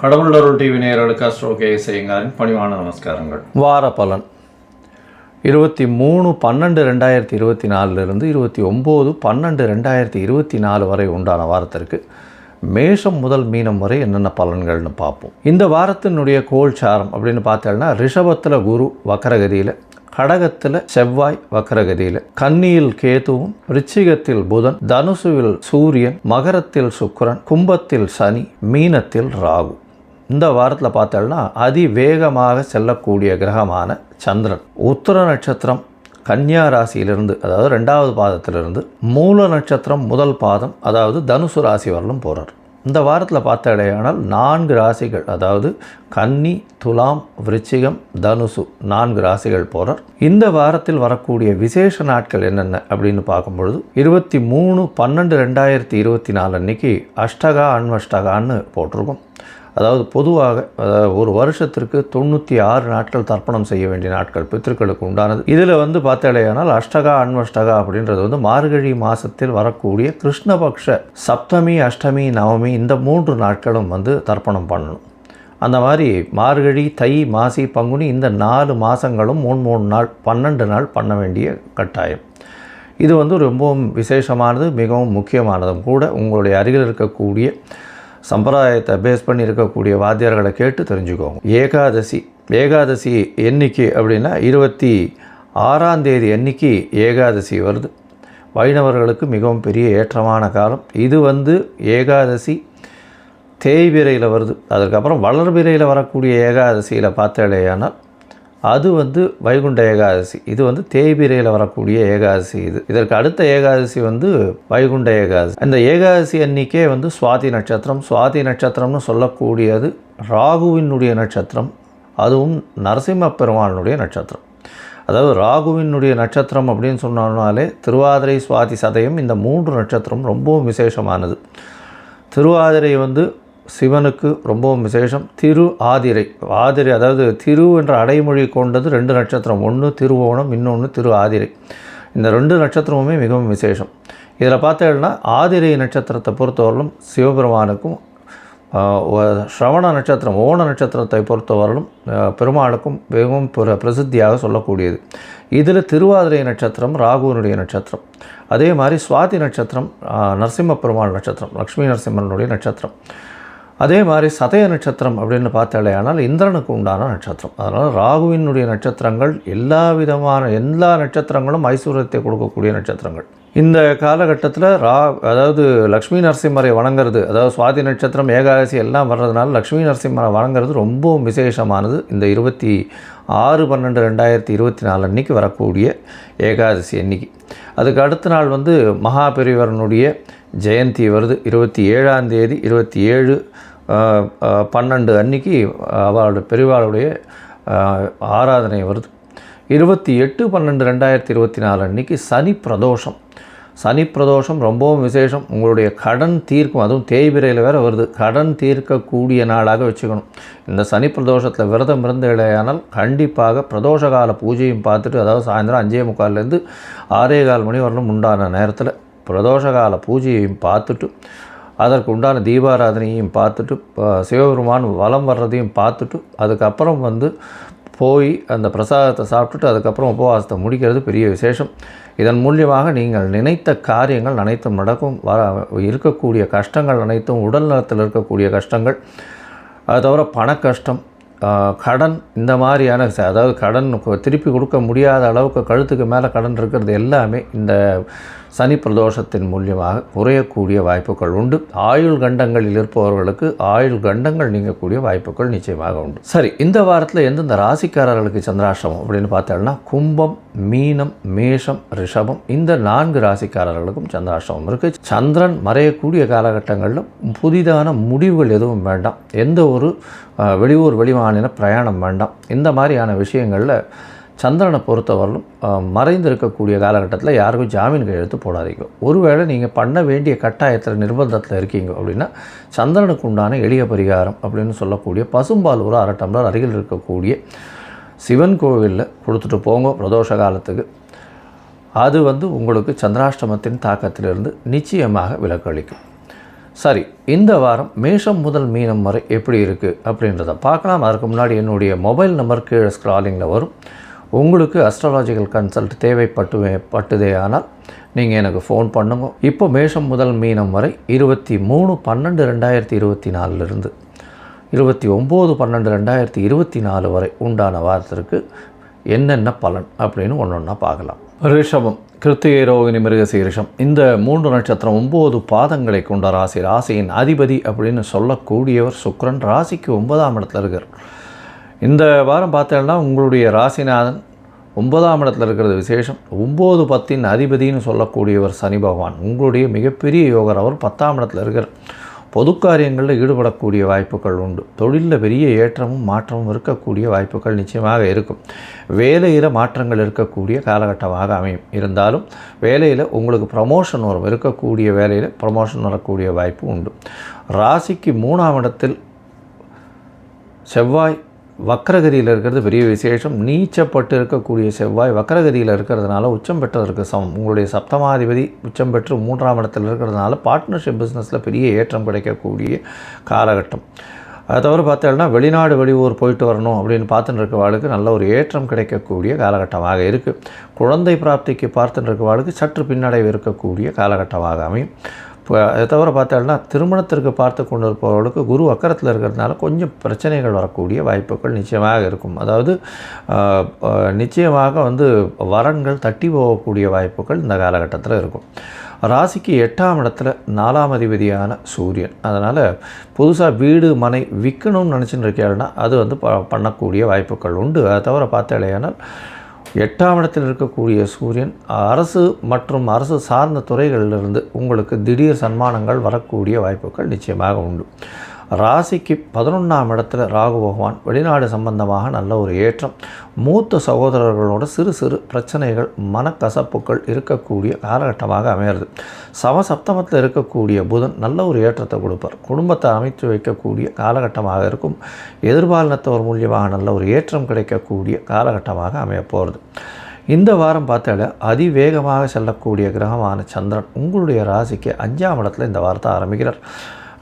கடவுளருள் TV நேயர்களுக்கு astro KS ஐயங்காரின் பணிவான நமஸ்காரங்கள். வார பலன் 23/12/2024 29/12/2024 வரை உண்டான வாரத்திற்கு மேஷம் முதல் மீனம் வரை என்னென்ன பலன்கள்னு பார்ப்போம். இந்த வாரத்தினுடைய கோல்சாரம் அப்படின்னு பார்த்தோம்னா, ரிஷபத்தில் குரு வக்கரகதியில், கடகத்தில் செவ்வாய் வக்கரகதியில், கன்னியில் கேதுவும், விருச்சிகத்தில் புதன், தனுசுவில் சூரியன், மகரத்தில் சுக்கிரன், கும்பத்தில் சனி, மீனத்தில் ராகு. இந்த வாரத்தில் பார்த்தோம்னா அதிவேகமாக செல்லக்கூடிய கிரகமான சந்திரன் உத்திர நட்சத்திரம் கன்னியா ராசியிலிருந்து, அதாவது 2வது பாதத்திலிருந்து மூல நட்சத்திரம் முதல் பாதம், அதாவது தனுசு ராசி வரலும் போகிறார். இந்த வாரத்தில் பார்த்தடையானால் 4 ராசிகள், அதாவது கன்னி, துலாம், விருச்சிகம், தனுசு 4 ராசிகள் போகிறார். இந்த வாரத்தில் வரக்கூடிய விசேஷ நாட்கள் என்னென்ன அப்படின்னு பார்க்கும்பொழுது 23/12/2024 அன்னைக்கு அஷ்டகா அன்வஷ்டகான்னு போட்டிருக்கும். அதாவது பொதுவாக ஒரு வருஷத்திற்கு 96 நாட்கள் தர்ப்பணம் செய்ய வேண்டிய நாட்கள் பித்திருக்களுக்கு உண்டானது. இதில் பார்த்தடையானால் அஷ்டகா அன்வஷ்டகா அப்படின்றது மார்கழி மாதத்தில் வரக்கூடிய கிருஷ்ணபக்ஷ சப்தமி, அஷ்டமி, நவமி இந்த 3 நாட்களும் தர்ப்பணம் பண்ணணும். அந்த மாதிரி மார்கழி, தை, மாசி, பங்குனி இந்த 4 மாதங்களும் 3 நாள் 12 நாள் பண்ண வேண்டிய கட்டாயம். இது ரொம்பவும் விசேஷமானது, மிகவும் முக்கியமானதும் கூட. உங்களுடைய அருகில் இருக்கக்கூடிய சம்பிரதாயத்தை பேஸ் பண்ணி இருக்கக்கூடிய வாத்தியார்களை கேட்டு தெரிஞ்சுக்கோங்க. ஏகாதசி எண்ணிக்கை அப்படின்னா 26ஆம் தேதி அன்னைக்கு ஏகாதசி வருது. வைணவர்களுக்கு மிகவும் பெரிய ஏற்றமான காலம் இது. ஏகாதசி தேய்பிரையில் வருது. அதுக்கப்புறம் வளர்பிரையில் வரக்கூடிய ஏகாதசியில் பார்த்தேடையானால் அது வைகுண்ட ஏகாதசி. இது தேய்பிரையில் வரக்கூடிய ஏகாதசி. இதற்கு அடுத்த ஏகாதசி வைகுண்ட ஏகாதசி. இந்த ஏகாதசி அன்னைக்கே சுவாதி நட்சத்திரம். சுவாதி நட்சத்திரம்னு சொல்லக்கூடியது ராகுவினுடைய நட்சத்திரம், அதுவும் நரசிம்ம பெருமானுடைய நட்சத்திரம். அதாவது ராகுவினுடைய நட்சத்திரம் அப்படின்னு சொன்னாலே திருவாதிரை, சுவாதி, சதயம் இந்த 3 நட்சத்திரம் ரொம்பவும் விசேஷமானது. திருவாதிரை சிவனுக்கு ரொம்பவும் விசேஷம். ஆதிரை, அதாவது திரு என்ற அடைமொழி கொண்டது 2 நட்சத்திரம். ஒன்று திருவோணம், இன்னொன்று திரு ஆதிரை. இந்த 2 நட்சத்திரமுமே மிகவும் விசேஷம். இதில் பார்த்தீங்கன்னா ஆதிரை நட்சத்திரத்தை பொறுத்தவரையிலும் சிவபெருமானுக்கும், ஸ்ரவண நட்சத்திரம் ஓண நட்சத்திரத்தை பொறுத்தவரையிலும் பெருமாளுக்கும் மிகவும் பிரசித்தியாக சொல்லக்கூடியது. இதில் திருவாதிரை நட்சத்திரம் ராகுவனுடைய நட்சத்திரம். அதே மாதிரி சுவாதி நட்சத்திரம் நரசிம்ம பெருமாள் நட்சத்திரம், லக்ஷ்மி நரசிம்மனுடைய நட்சத்திரம். அதே மாதிரி சதய நட்சத்திரம் அப்படின்னு பார்த்தாலேயானால் இந்திரனுக்கு உண்டான நட்சத்திரம். அதனால் ராகுவினுடைய நட்சத்திரங்கள் எல்லா நட்சத்திரங்களும் ஐஸ்வர்யத்தை கொடுக்கக்கூடிய நட்சத்திரங்கள். இந்த காலகட்டத்தில் அதாவது லக்ஷ்மி நரசிம்மரை வணங்குறது, அதாவது சுவாதி நட்சத்திரம், ஏகாதசி எல்லாம் வர்றதுனால லக்ஷ்மி நரசிம்மரை வணங்குறது ரொம்பவும் விசேஷமானது. இந்த 26/12/2024 அன்றைக்கி வரக்கூடிய ஏகாதசி அன்னைக்கு. அதுக்கு அடுத்த நாள் மகாபெரிவரனுடைய ஜெயந்தி வருது. 27ஆம் தேதி 27/12 அன்னைக்கு அவளுடைய பெரிவாளுடைய ஆராதனை வருது. 28/12/2024 அன்றைக்கி சனி பிரதோஷம். சனி பிரதோஷம் ரொம்பவும் விசேஷம். உங்களுடைய கடன் தீர்க்கும், அதுவும் தேய்பிரையில் வேறு வருது, கடன் தீர்க்கக்கூடிய நாளாக வச்சுக்கணும். இந்த சனி பிரதோஷத்தில் விரதம் இருந்து இல்லையானால் கண்டிப்பாக பிரதோஷ கால பூஜையும் பார்த்துட்டு, அதாவது சாயந்தரம் 5:45 6:15 மணி வரலும் உண்டான நேரத்தில் பிரதோஷ கால பூஜையையும் பார்த்துட்டு, அதற்கு உண்டான தீபாராதனையும் பார்த்துட்டு, சிவபெருமான் வலம் வர்றதையும் பார்த்துட்டு, அதுக்கப்புறம் போய் அந்த பிரசாதத்தை சாப்பிட்டுட்டு அதுக்கப்புறம் உபவாசத்தை முடிக்கிறது பெரிய விசேஷம். இதன் மூலியமாக நீங்கள் நினைத்த காரியங்கள் அனைத்தும் நடக்கும். இருக்கக்கூடிய கஷ்டங்கள் அனைத்தும், உடல் நலத்தில் இருக்கக்கூடிய கஷ்டங்கள், அது தவிர பண கஷ்டம், கடன், இந்த மாதிரியான, அதாவது கடன் திருப்பி கொடுக்க முடியாத அளவுக்கு கழுத்துக்கு மேலே கடன் இருக்கிறது எல்லாமே இந்த சனி பிரதோஷத்தின் மூலியமாக குறையக்கூடிய வாய்ப்புகள் உண்டு. ஆயுள் கண்டங்களில் இருப்பவர்களுக்கு ஆயுள் கண்டங்கள் நீங்கக்கூடிய வாய்ப்புகள் நிச்சயமாக உண்டு. சரி, இந்த வாரத்தில் எந்தெந்த ராசிக்காரர்களுக்கு சந்திராஷ்டமம் அப்படின்னு பார்த்தோம்னா கும்பம், மீனம், மேஷம், ரிஷபம் இந்த 4 ராசிக்காரர்களுக்கும் சந்திராஷ்டமம் இருக்குது. சந்திரன் மறையக்கூடிய காலகட்டங்களில் புதிதான முடிவுகள் எதுவும் வேண்டாம். எந்த ஒரு வெளியூர் வெளிமாநில பிரயாணம் வேண்டாம். இந்த மாதிரியான விஷயங்களில் சந்திரனை பொறுத்தவரையிலும் மறைந்திருக்கக்கூடிய காலகட்டத்தில் யாருக்கும் ஜாமீன் கையெழுத்து போடாதீங்க. ஒருவேளை நீங்கள் பண்ண வேண்டிய கட்டாயத்தில் நிர்பந்தத்தில் இருக்கீங்க அப்படின்னா சந்திரனுக்கு உண்டான எளிய பரிகாரம் அப்படின்னு சொல்லக்கூடிய பசும்பால் ஒரு 1/2 டம்ளர் அருகில் இருக்கக்கூடிய சிவன் கோவிலில் கொடுத்துட்டு போங்க பிரதோஷ காலத்துக்கு. அது உங்களுக்கு சந்திராஷ்டமத்தின் தாக்கத்திலிருந்து நிச்சயமாக விலக்களிக்கும். சரி, இந்த வாரம் மேஷம் முதல் மீனம் வரை எப்படி இருக்குது அப்படின்றத பார்க்கலாம். அதற்கு முன்னாடி என்னுடைய மொபைல் நம்பர் கீழே ஸ்க்ராலிங்கில் வரும். உங்களுக்கு அஸ்ட்ராலாஜிக்கல் கன்சல்ட் பட்டுதே ஆனால் நீங்கள் எனக்கு ஃபோன் பண்ணுங்க. இப்போ மேஷம் முதல் மீனம் வரை 23/12/2024 29/12/2024 வரை உண்டான வாரத்திற்கு என்னென்ன பலன் அப்படின்னு ஒன்றா பார்க்கலாம். ரிஷபம், கிருத்திகை, ரோகிணி, மிருகசீரிஷம் இந்த 3 நட்சத்திரம் 9 பாதங்களை கொண்ட ராசி. ராசியின் அதிபதி அப்படின்னு சொல்லக்கூடியவர் சுக்கிரன். ராசிக்கு 9ஆம் இடத்துல இருக்கார். இந்த வாரம் பார்த்தீங்கன்னா உங்களுடைய ராசிநாதன் 9ஆம் இடத்துல இருக்கிறது விசேஷம். 9, 10 அதிபதினு சொல்லக்கூடியவர் சனி பகவான். உங்களுடைய மிகப்பெரிய யோகர். அவர் 10ஆம் இடத்துல இருக்கிறார். பொது காரியங்களில் ஈடுபடக்கூடிய வாய்ப்புகள் உண்டு. தொழிலில் பெரிய ஏற்றமும் மாற்றமும் இருக்கக்கூடிய வாய்ப்புகள் நிச்சயமாக இருக்கும். வேலையில் மாற்றங்கள் இருக்கக்கூடிய காலகட்டமாக அமையும். இருந்தாலும் வேலையில் உங்களுக்கு ப்ரமோஷன் வரும். இருக்கக்கூடிய வேலையில் ப்ரமோஷன் வரக்கூடிய வாய்ப்பு உண்டு. ராசிக்கு 3ஆம் இடத்தில் செவ்வாய் வக்ரகதியில் இருக்கிறது பெரிய விசேஷம். நீச்சப்பட்டு இருக்கக்கூடிய செவ்வாய் வக்ரகதியில் இருக்கிறதுனால உச்சம் பெற்றதற்கு சமம். உங்களுடைய சப்தமாதிபதி உச்சம் பெற்று 3ஆம் இடத்தில் இருக்கிறதுனால பார்ட்னர்ஷிப் பிஸ்னஸில் பெரிய ஏற்றம் கிடைக்கக்கூடிய காலகட்டம். அதை தவிர பார்த்தோம்னா வெளிநாடு வெளியூர் போயிட்டு வரணும் அப்படின்னு பார்த்துட்டு இருக்கவாளுக்கு நல்ல ஒரு ஏற்றம் கிடைக்கக்கூடிய காலகட்டமாக இருக்குது. குழந்தை பிராப்திக்கு பார்த்துட்டு இருக்கவாளுக்கு சற்று பின்னடைவு இருக்கக்கூடிய காலகட்டமாக அமையும். இப்போ அதை தவிர பார்த்தோம்னா திருமணத்திற்கு பார்த்து கொண்டு இருப்பவர்களுக்கு குரு அக்கரத்தில் இருக்கிறதுனால கொஞ்சம் பிரச்சனைகள் வரக்கூடிய வாய்ப்புகள் நிச்சயமாக இருக்கும். அதாவது நிச்சயமாக வரன்கள் தட்டி போகக்கூடிய வாய்ப்புகள் இந்த காலகட்டத்தில் இருக்கும். ராசிக்கு 8ஆம் இடத்துல 4ஆம் அதிபதியான சூரியன். அதனால் புதுசாக வீடு மனை விற்கணும்னு நினச்சிட்டு இருக்கேன்னா அது பண்ணக்கூடிய வாய்ப்புகள் உண்டு. அதை தவிர பார்த்தாலேயானால் 8ஆம் இடத்தில் இருக்கக்கூடிய சூரியன் அரசு மற்றும் அரசு சார்ந்த துறைகளிலிருந்து உங்களுக்கு திடீர் சன்மானங்கள் வரக்கூடிய வாய்ப்புகள் நிச்சயமாக உண்டு. ராசிக்கு 11ஆம் இடத்துல ராகு பகவான். வெளிநாடு சம்பந்தமாக நல்ல ஒரு ஏற்றம். மூத்த சகோதரர்களோட சிறு சிறு பிரச்சனைகள் மனக்கசப்புகள் இருக்கக்கூடிய காலகட்டமாக அமையிறது. சமசப்தமத்தில் இருக்கக்கூடிய புதன் நல்ல ஒரு ஏற்றத்தை கொடுப்பார். குடும்பத்தை அமைத்து வைக்கக்கூடிய காலகட்டமாக இருக்கும். எதிர்பாலினத்தவர் மூலியமாக நல்ல ஒரு ஏற்றம் கிடைக்கக்கூடிய காலகட்டமாக அமையப்போகிறது. இந்த வாரம் பார்த்தால அதிவேகமாக செல்லக்கூடிய கிரகமான சந்திரன் உங்களுடைய ராசிக்கு 5ஆம் இடத்துல இந்த வாரத்தை ஆரம்பிக்கிறார்.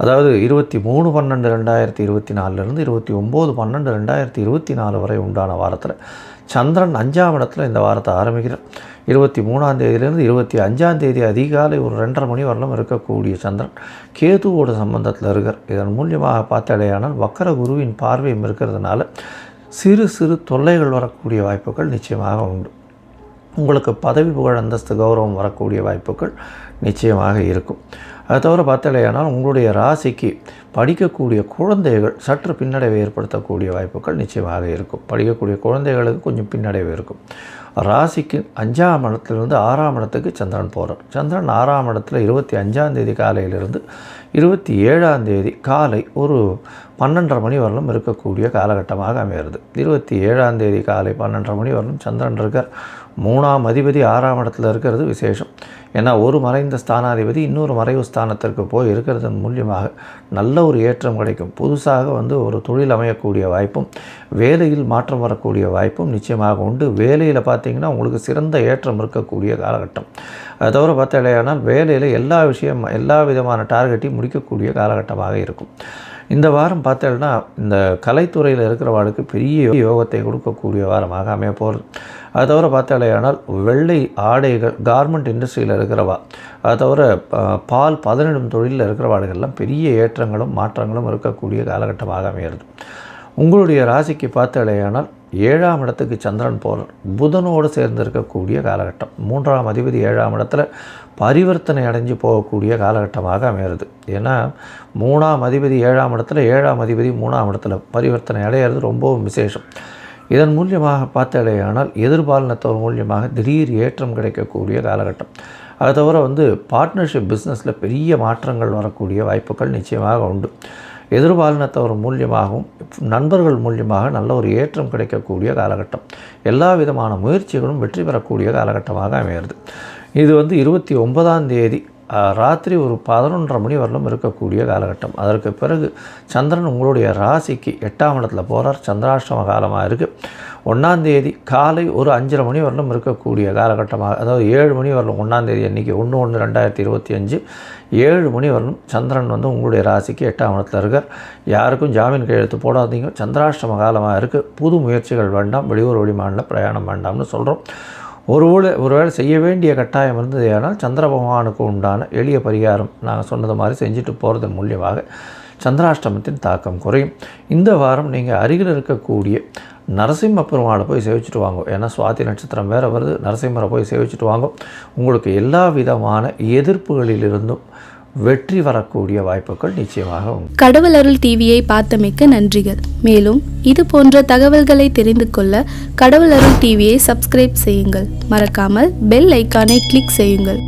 அதாவது 23/12/2024 29/12/2024 வரை உண்டான வாரத்தில் சந்திரன் 5ஆம் இடத்துல இந்த வாரத்தை ஆரம்பிக்கிறார். 23ஆம் தேதியிலிருந்து 25ஆம் தேதி அதிகாலை ஒரு 2:30 மணி வரலும் இருக்கக்கூடிய சந்திரன் கேதுவோட சம்பந்தத்தில் இருக்கார். இதன் மூலியமாக பார்த்தாலேயானால் வக்கர குருவின் பார்வையும் இருக்கிறதுனால சிறு சிறு தொல்லைகள் வரக்கூடிய வாய்ப்புகள் நிச்சயமாக உண்டு. உங்களுக்கு பதவி புகழ் அந்தஸ்து கௌரவம் வரக்கூடிய வாய்ப்புகள் நிச்சயமாக இருக்கும். அதை தவிர பார்த்தாலேயானால் உங்களுடைய ராசிக்கு படிக்கக்கூடிய குழந்தைகள் சற்று பின்னடைவை ஏற்படுத்தக்கூடிய வாய்ப்புகள் நிச்சயமாக இருக்கும். படிக்கக்கூடிய குழந்தைகளுக்கு கொஞ்சம் பின்னடைவு இருக்கும். ராசிக்கு 5ஆம் இடத்துலேருந்து 6ஆம் இடத்துக்கு சந்திரன் போகிறார். சந்திரன் 6ஆம் இடத்துல 25ஆம் தேதி காலையிலிருந்து 27ஆம் தேதி காலை ஒரு 12:30 மணி வரலும் இருக்கக்கூடிய காலகட்டமாக அமைகிறது. 27ஆம் தேதி காலை 12:30 மணி வரலும் சந்திரன் இருக்கார். 3ஆம் அதிபதி 6ஆம் இடத்துல இருக்கிறது விசேஷம். ஏன்னா ஒரு மறைந்த ஸ்தானாதிபதி இன்னொரு மறைவு ஸ்தானத்திற்கு போய் இருக்கிறதன் மூலியமாக நல்ல ஒரு ஏற்றம் கிடைக்கும். புதுசாக ஒரு தொழில் அமையக்கூடிய வாய்ப்பும் வேலையில் மாற்றம் வரக்கூடிய வாய்ப்பும் நிச்சயமாக உண்டு. வேலையில் பார்த்திங்கன்னா உங்களுக்கு சிறந்த ஏற்றம் இருக்கக்கூடிய காலகட்டம். அதை தவிர பார்த்தாலேயானால் வேலையில் எல்லா விதமான டார்கெட்டையும் முடிக்கக்கூடிய காலகட்டமாக இருக்கும். இந்த வாரம் பார்த்தோம்னா இந்த கலைத்துறையில் இருக்கிறவாளுக்கு பெரிய யோகத்தை கொடுக்கக்கூடிய வாரமாக அமைய போகிறது. அதை தவிர பார்த்தாலேயானால் வெள்ளை ஆடைகள் கார்மெண்ட் இண்டஸ்ட்ரியில் இருக்கிறவா, அதை தவிர பால் பதனிடும் தொழிலில் இருக்கிறவாளுகள்லாம் பெரிய ஏற்றங்களும் மாற்றங்களும் இருக்கக்கூடிய காலகட்டமாக அமைகிறது. உங்களுடைய ராசிக்கு பார்த்தாலேயானால் 7ஆம் இடத்துக்கு சந்திரன் போகிறார். புதனோடு சேர்ந்து இருக்கக்கூடிய காலகட்டம். 3ஆம் அதிபதி 7ஆம் இடத்துல பரிவர்த்தனை அடைஞ்சு போகக்கூடிய காலகட்டமாக அமைகிறது. ஏன்னா 3ஆம் அதிபதி 7ஆம் இடத்துல 7ஆம் அதிபதி 3ஆம் இடத்துல பரிவர்த்தனை அடையிறது ரொம்பவும் விசேஷம். இதன் மூலியமாக பார்த்தாலேயானால் எதிர்பாலினத்தவர் மூலியமாக திடீர் ஏற்றம் கிடைக்கக்கூடிய காலகட்டம். அதை தவிர பார்ட்னர்ஷிப் பிஸ்னஸில் பெரிய மாற்றங்கள் வரக்கூடிய வாய்ப்புகள் நிச்சயமாக உண்டு. எதிர்பாலினத்தவர் மூலியமாகவும் நண்பர்கள் மூலியமாக நல்ல ஒரு ஏற்றம் கிடைக்கக்கூடிய காலகட்டம். எல்லா விதமான முயற்சிகளும் வெற்றி பெறக்கூடிய காலகட்டமாக அமைகிறது. இது 29ஆம் தேதி ராத்திரி ஒரு 11:30 மணி வரலும் இருக்கக்கூடிய காலகட்டம். அதற்கு பிறகு சந்திரன் உங்களுடைய ராசிக்கு 8ஆம் இடத்துல போகிறார். சந்திராஷ்டம காலமாக இருக்குது. 1ஆம் தேதி காலை ஒரு 5:30 மணி வரலும் இருக்கக்கூடிய காலகட்டமாக, அதாவது 7 மணி வரலும் 1ஆம் தேதி அன்றைக்கி 1/1/2025 7 மணி வரலும் சந்திரன் வந்து உங்களுடைய ராசிக்கு 8ஆம் இடத்துல இருக்கார். யாருக்கும் ஜாமீன் கையெழுத்து போடாதீங்க. சந்திராஷ்டம காலமாக இருக்குது. புது முயற்சிகள் வேண்டாம். வெளியூர் வெளிமாநில பிரயாணம் வேண்டாம்னு சொல்கிறோம். ஒருவேளை செய்ய வேண்டிய கட்டாயம் இருந்தது. ஏனால் சந்திர பகவானுக்கு உண்டான எளிய பரிகாரம் நாங்கள் சொன்னது மாதிரி செஞ்சுட்டு போகிறதன் மூலியமாக சந்திராஷ்டமத்தின் தாக்கம் குறையும். இந்த வாரம் நீங்கள் அருகில் இருக்கக்கூடிய நரசிம்ம பெருமாளை போய் சேவிச்சுட்டு வாங்க. ஏன்னா சுவாதி நட்சத்திரம் வேறு வருது. நரசிம்மரை போய் சேவிச்சுட்டு வாங்க. உங்களுக்கு எல்லா விதமான எதிர்ப்புகளிலிருந்தும் வெற்றி வரக்கூடிய வாய்ப்புகள் நிச்சயமாக உண்டு. கடவுள் அருள் டிவியை பார்த்தமைக்க நன்றிகள். மேலும் இது போன்ற தகவல்களை தெரிந்து கொள்ள கடவுள் அருள் டிவியை சப்ஸ்கிரைப் செய்யுங்கள். மறக்காமல் பெல் ஐக்கானை கிளிக் செய்யுங்கள்.